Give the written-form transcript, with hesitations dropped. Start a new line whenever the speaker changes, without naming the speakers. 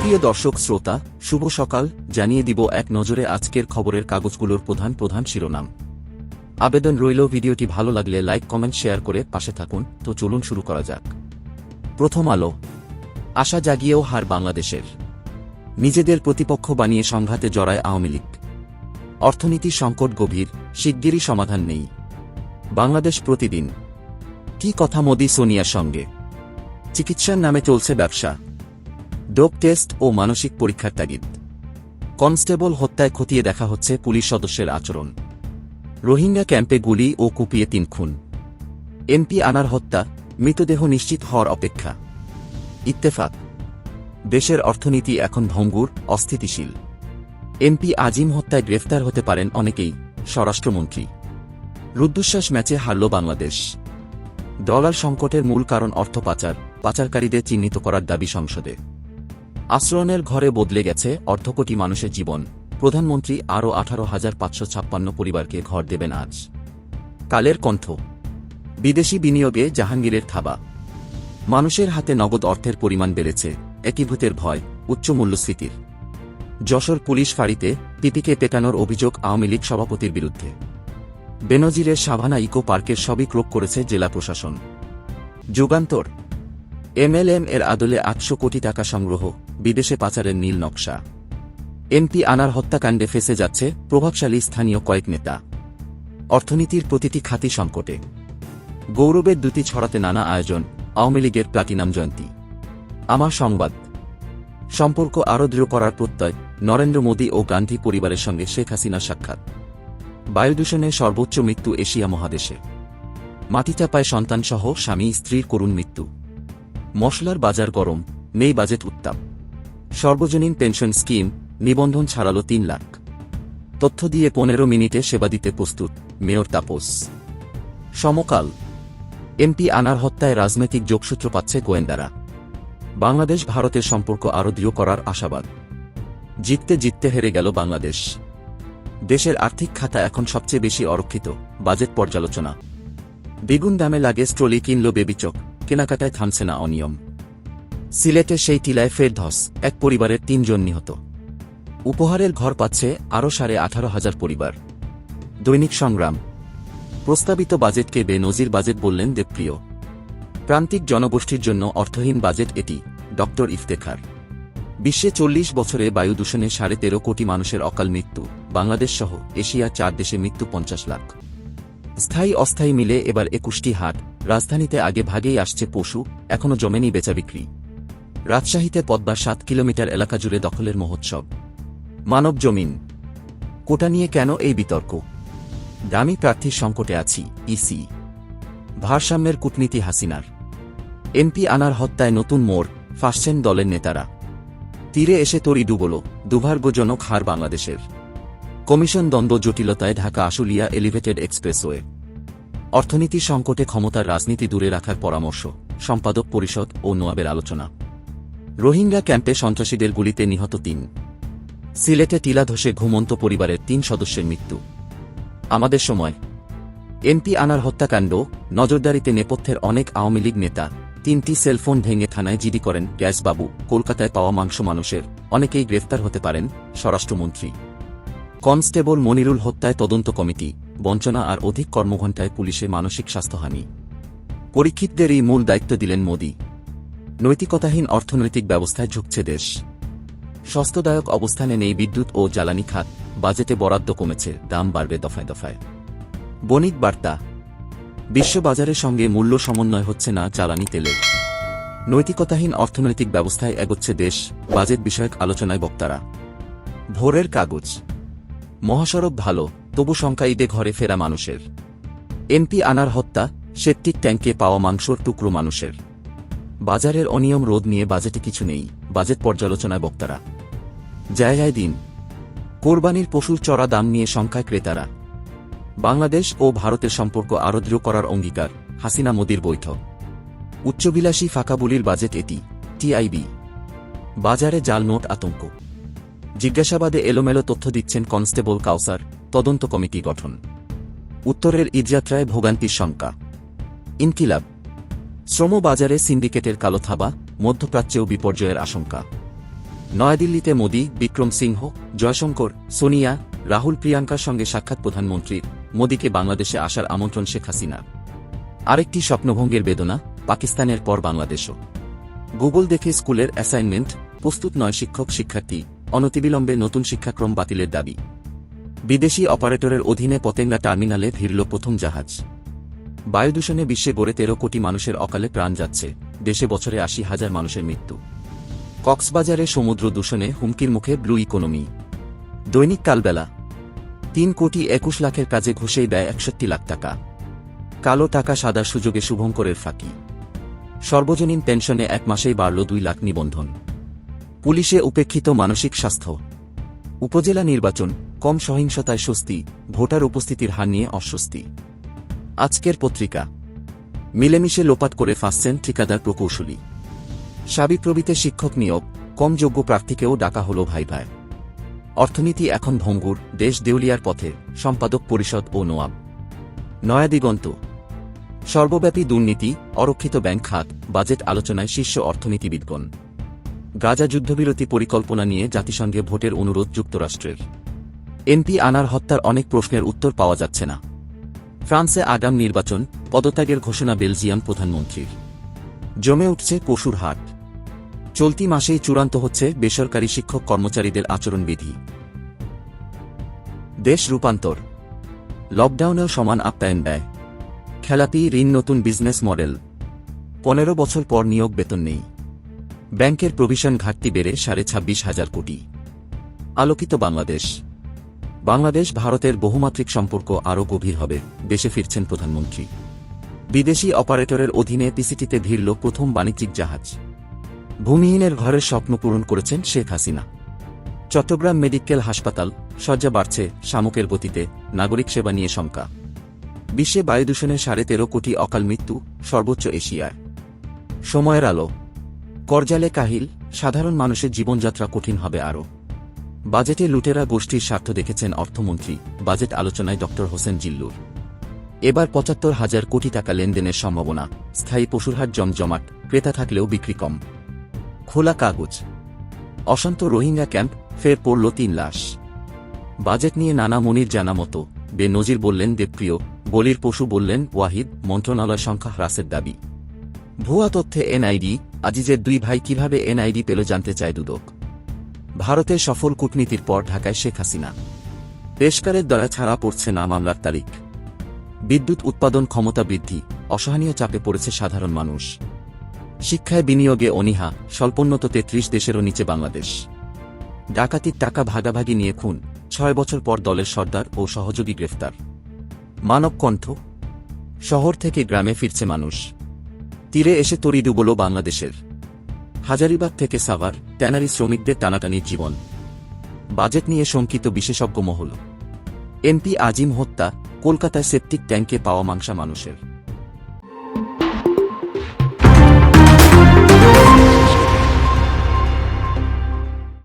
সুপ্রিয় দর্শক শ্রোতা, শুভ সকাল। জানিয়ে দিব এক নজরে আজকের খবরের কাগজগুলোর প্রধান প্রধান শিরোনাম। আবেদন রইল, ভিডিওটি ভালো লাগলে লাইক কমেন্ট শেয়ার করে পাশে থাকুন। তো চলুন শুরু করা যাক। প্রথম আলো। আশা জাগিয়েও হার বাংলাদেশের, নিজেদের প্রতিপক্ষ বানিয়ে সংঘাতে জড়ায় আওয়ামী লীগ। অর্থনীতি সংকট গভীর, শিগগিরই সমাধান নেই। বাংলাদেশ প্রতিদিন। কি কথা মোদি সোনিয়ার সঙ্গে? চিকিৎসার নামে চলছে ব্যবসা। ডোপ টেস্ট ও মানসিক পরীক্ষার তাগিদ। কনস্টেবল হত্যায় খতিয়ে দেখা হচ্ছে পুলিশ সদস্যের আচরণ। রোহিঙ্গা ক্যাম্পে গুলি ও কুপিয়ে ৩ খুন। এমপি আনার হত্যা, মৃতদেহ নিশ্চিত হওয়ার অপেক্ষা। ইত্তেফাক। দেশের অর্থনীতি এখন ভঙ্গুর, অস্থিতিশীল। এমপি আজিম হত্যায় গ্রেফতার হতে পারেন অনেকেই, স্বরাষ্ট্রমন্ত্রী। রুদ্ধশ্বাস ম্যাচে হারল বাংলাদেশ। ডলার সংকটের মূল কারণ অর্থ পাচার, পাচারকারীদের চিহ্নিত করার দাবি সংসদে। আশ্রয়নের ঘরে বদলে গেছে অর্ধকোটি মানুষের জীবন। প্রধানমন্ত্রী আরও 18,556 পরিবারকে ঘর দেবেন আজ। কালের কণ্ঠ। বিদেশি বিনিয়োগে জাহাঙ্গীরের থাবা। মানুষের হাতে নগদ অর্থের পরিমাণ বেড়েছে, একীভূতের ভয়, উচ্চ মূল্যস্ফীতির। যশোর পুলিশ ফাঁড়িতে পিপিকে পেটানোর অভিযোগ আওয়ামী লীগ সভাপতির বিরুদ্ধে। বেনজিরের সাভানা ইকো পার্কের সবই ক্রোক করেছে জেলা প্রশাসন। যুগান্তর। এমএলএম এর আদলে 800 কোটি টাকা সংগ্রহ, বিদেশে পাচারের নীল নকশা। এমপি আনার হত্যাকাণ্ডে ফেঁসে যাচ্ছে প্রভাবশালী স্থানীয় কয়েক নেতা। অর্থনীতির প্রতিটি খাতই সংকটে। গৌরবের দ্যুতি ছড়াতে নানা আয়োজন, আওয়ামী লীগের প্লাটিনাম জয়ন্তী। আমার সংবাদ। সম্পর্ক আরও দৃঢ় করার প্রত্যয়, নরেন্দ্র মোদী ও গান্ধী পরিবারের সঙ্গে শেখ হাসিনার সাক্ষাৎ। বায়ুদূষণে সর্বোচ্চ মৃত্যু এশিয়া মহাদেশে। মাটিচাপায় সন্তানসহ স্বামী স্ত্রীর করুণ মৃত্যু। মশলার বাজার গরম, নেই বাজেট উত্তাপ। সর্বজনীন পেনশন স্কিম, নিবন্ধন ছাড়ালো 3 লাখ। তথ্য দিয়ে 15 মিনিটে সেবা দিতে প্রস্তুত, মেয়র তাপস। সমকাল। এমপি আনার হত্যায় রাজনৈতিক যোগসূত্র পাচ্ছে গোয়েন্দারা। বাংলাদেশ ভারতের সম্পর্ক আরও দৃঢ় করার আশাবাদ। জিততে জিততে হেরে গেল বাংলাদেশ। দেশের আর্থিক খাতা এখন সবচেয়ে বেশি অরক্ষিত, বাজেট পর্যালোচনা। দ্বিগুণ দামে লাগেজ ট্রলি কিনল বেবিচক, কেনাকাটায় থামছে না অনিয়ম। সিলেটে সেই টিলায় ফের ধস, এক পরিবারের 3 জন নিহত। উপহারের ঘর পাচ্ছে আরও 18,500 পরিবার। দৈনিক সংগ্রাম। প্রস্তাবিত বাজেটকে বেনজির বাজেট বললেন দেবপ্রিয়। প্রান্তিক জনগোষ্ঠীর জন্য অর্থহীন বাজেট এটি, ড ইফতেখার। বিশ্বে 40 বছরে বায়ু দূষণে 13.5 কোটি মানুষের অকাল মৃত্যু। বাংলাদেশ সহ এশিয়ার 4 দেশে মৃত্যু 50 লাখ। স্থায়ী অস্থায়ী মিলে এবার 21টি হাট। রাজধানীতে আগে ভাগেই আসছে পশু, এখনও জমেনি বেচাবিক্রি। রাজশাহীতে পদ্মার 7 কিলোমিটার এলাকা জুড়ে দখলের মহোৎসব। মানব জমিন। কোটা নিয়ে কেন এই বিতর্ক? দামি প্রার্থীর সংকটে আছি, ইসি। ভারসাম্যের কূটনীতি হাসিনার। এমপি আনার হত্যায় নতুন মোড়, ফাঁসছেন দলের নেতারা। তীরে এসে তরি ডুবল, দুর্ভাগ্যজনক হার বাংলাদেশের। কমিশন দ্বন্দ্ব জটিলতায় ঢাকা আশুলিয়া এলিভেটেড এক্সপ্রেসওয়ে। অর্থনীতি সংকটে ক্ষমতার রাজনীতি দূরে রাখার পরামর্শ, সম্পাদক পরিষদ ও নোয়াবের আলোচনা। রোহিঙ্গা ক্যাম্পে সন্ত্রাসীদের গুলিতে নিহত 3। সিলেটে টিলা ধসে ঘুমন্ত পরিবারের 3 সদস্যের মৃত্যু। আমাদের সময়। এমপি আনার হত্যাকাণ্ড, নজরদারিতে নেপথ্যের অনেক আওয়ামী লীগ নেতা। 3টি সেলফোন ভেঙে থানায় জিডি করেন গ্যাসবাবু। কলকাতায় পাওয়া মাংস মানুষের, অনেকেই গ্রেফতার হতে পারেন, স্বরাষ্ট্রমন্ত্রী। কনস্টেবল মনিরুল হত্যায় তদন্ত কমিটি। বঞ্চনা আর অধিক কর্মঘণ্টায় পুলিশে মানসিক স্বাস্থ্যহানি। পরীক্ষিতদেরই মূল দায়িত্ব দিলেন মোদি। নৈতিকতাহীন অর্থনৈতিক ব্যবস্থায় ঝুঁকছে দেশ। স্বাস্থ্যদায়ক অবস্থানে নেই বিদ্যুৎ ও জ্বালানি খাত। বাজেটে বরাদ্দ কমেছে, দাম বাড়বে দফায় দফায়। বণিক বার্তা। বিশ্ববাজারের সঙ্গে মূল্য সমন্বয় হচ্ছে না জ্বালানি তেলের। নৈতিকতাহীন অর্থনৈতিক ব্যবস্থায় এগোচ্ছে দেশ, বাজেট বিষয়ক আলোচনায় বক্তারা। ভোরের কাগজ। মহাসড়ক ভালো, তবু শঙ্কা ঈদে ঘরে ফেরা মানুষের। এমপি আনার হত্যা, সেপটিক ট্যাঙ্কে পাওয়া মাংসর টুকরো মানুষের। বাজারের অনিয়ম রোধ নিয়ে বাজেটে কিছু নেই, বাজেট পর্যালোচনায় বক্তারা। জায়গায় দিন। কোরবানির পশুর চড়া দাম নিয়ে শঙ্কায় ক্রেতারা। বাংলাদেশ ও ভারতের সম্পর্ক আরও দৃঢ় করার অঙ্গীকার, হাসিনা মোদির বৈঠক। উচ্চবিলাসী ফাঁকাবুলির বাজেট এটি, টিআইবি। বাজারে জাল নোট আতঙ্ক। জিজ্ঞাসাবাদে এলোমেলো তথ্য দিচ্ছেন কনস্টেবল কাউসার, তদন্ত কমিটি গঠন। উত্তরের ঈদযাত্রায় ভোগান্তির শঙ্কা। ইনকিলাব। শ্রমবাজারে সিন্ডিকেটের কালো থাবা, মধ্যপ্রাচ্যেও বিপর্যয়ের আশঙ্কা। নয়াদিল্লিতে মোদি, বিক্রম সিংহ, জয়শঙ্কর, সোনিয়া, রাহুল, প্রিয়াঙ্কার সঙ্গে সাক্ষাৎ প্রধানমন্ত্রীর। মোদিকে বাংলাদেশে আসার আমন্ত্রণ শেখ হাসিনার। আরেকটি স্বপ্নভঙ্গের বেদনা, পাকিস্তানের পর বাংলাদেশও। গুগল দেখে স্কুলের অ্যাসাইনমেন্ট প্রস্তুত নয়, শিক্ষক শিক্ষার্থী। অনতিবিলম্বে নতুন শিক্ষাক্রম বাতিলের দাবি। বিদেশি অপারেটরের অধীনে পতেঙ্গা টার্মিনালে ভিড়ল প্রথম জাহাজ। বায়ুদূষণে বিশ্বে গড়ে 13 কোটি মানুষের অকালে প্রাণ যাচ্ছে, দেশে বছরে 80,000 মানুষের মৃত্যু। কক্সবাজারে সমুদ্র দূষণে হুমকির মুখে ব্লু ইকোনমি। দৈনিক কালবেলা 3 কোটি 21 লাখের কাজে ঘুষেই দেয় 61 লাখ টাকা। কালো টাকা সাদার সুযোগে শুভঙ্করের ফাঁকি। সর্বজনীন পেনশনে 1 মাসেই বাড়ল 2 লাখ নিবন্ধন। পুলিশে উপেক্ষিত মানসিক স্বাস্থ্য। উপজেলা নির্বাচন, কম সহিংসতায় স্বস্তি, ভোটার উপস্থিতির হার নিয়ে অস্বস্তি। আজকের পত্রিকা। মিলেমিশে লোপাট করে ফাঁসছেন ঠিকাদার প্রকৌশলী। সাবিপ্রবিতে শিক্ষক নিয়োগ, কম যোগ্য প্রার্থীকেও ডাকা হল ভাইভায়। অর্থনীতি এখন ভঙ্গুর, দেশ দেউলিয়ার পথে, সম্পাদক পরিষদ ও নোয়াব। নয়াদিগন্ত। সর্বব্যাপী দুর্নীতি, অরক্ষিত ব্যাংক খাত, বাজেট আলোচনায় শীর্ষ অর্থনীতিবিদগণ। গাজা যুদ্ধবিরতি পরিকল্পনা নিয়ে জাতিসংঘে ভোটের অনুরোধ যুক্তরাষ্ট্রের। এমপি আনার হত্যার অনেক প্রশ্নের উত্তর পাওয়া যাচ্ছে না। ফ্রান্সে আগাম নির্বাচন, পদত্যাগের ঘোষণা বেলজিয়াম প্রধানমন্ত্রীর। জমে উঠছে পশুর হাট। চলতি মাসেই চূড়ান্ত হচ্ছে বেসরকারি শিক্ষক কর্মচারীদের আচরণবিধি। দেশ রূপান্তর। লকডাউনেও সমান আপ্যায়ন ব্যয়। খেলাপি ঋণ, নতুন বিজনেস মডেল। 15 বছর পর নিয়োগ বেতন নেই। ব্যাংকের প্রভিশন ঘাটতি বেড়ে 26,500 কোটি। আলোকিত বাংলাদেশ। বাংলাদেশ ভারতের বহুমাত্রিক সম্পর্ক আরও গভীর হবে, দেশে ফিরছেন প্রধানমন্ত্রী। বিদেশি অপারেটরের অধীনে পিসিটিতে ভিড়ল প্রথম বাণিজ্যিক জাহাজ। ভূমিহীনের ঘরের স্বপ্ন পূরণ করেছেন শেখ হাসিনা। চট্টগ্রাম মেডিকেল হাসপাতাল, শয্যা বাড়ছে শামুকের গতিতে, নাগরিক সেবা নিয়ে শঙ্কা। বিশ্বে বায়ুদূষণে 13.5 কোটি অকাল মৃত্যু, সর্বোচ্চ এশিয়ায়। সময়ের আলো। করজালে কাহিল, সাধারণ মানুষের জীবনযাত্রা কঠিন হবে আরও। বাজেটে লুটেরা গোষ্ঠীর স্বার্থ দেখেছেন অর্থমন্ত্রী, বাজেট আলোচনায় ড হোসেন জিল্লুর। এবার 75,000 কোটি টাকা লেনদেনের সম্ভাবনা, স্থায়ী পশুরহাট জমজমাট, ক্রেতা থাকলেও বিক্রি কম। খোলা কাগজ। অশান্ত রোহিঙ্গা ক্যাম্প, ফের পড়ল 3 লাশ। বাজেট নিয়ে নানা মনির জানা মতো, বেনজির বললেন দেবপ্রিয়, বলির পশু বললেন ওয়াহিদ, মন্ত্রণালয় সংখ্যা হ্রাসের দাবি। ভুয়া তথ্যে এনআইডি, আজিজের 2 ভাই কিভাবে এনআইডি পেল জানতে চায় দুদক। ভারতের সফল কূটনীতির পর ঢাকায় শেখ হাসিনা। পেশকারের দ্বারা ছাড়া পড়ছে না মামলার তারিখ। বিদ্যুৎ উৎপাদন ক্ষমতা বৃদ্ধি, অসহনীয় চাপে পড়েছে সাধারণ মানুষ। শিক্ষায় বিনিয়োগে অনীহা, স্বল্পোন্নত 33 দেশেরও নিচে বাংলাদেশ। ডাকাতির টাকা ভাগাভাগি নিয়ে খুন, 6 বছর পর দলের সর্দার ও সহযোগী গ্রেফতার। মানব কণ্ঠ। শহর থেকে গ্রামে ফিরছে মানুষ। তীরে এসে তরি ডুবল বাংলাদেশের। হাজারিবাগ থেকে সাভার, ট্যানারি শ্রমিকদের টানাটানির জীবন। বাজেট নিয়ে শঙ্কিত বিশেষজ্ঞ মহল। এমপি আজিম হত্যা, কলকাতায় সেপটিক ট্যাঙ্কে পাওয়া মাংসা মানুষের।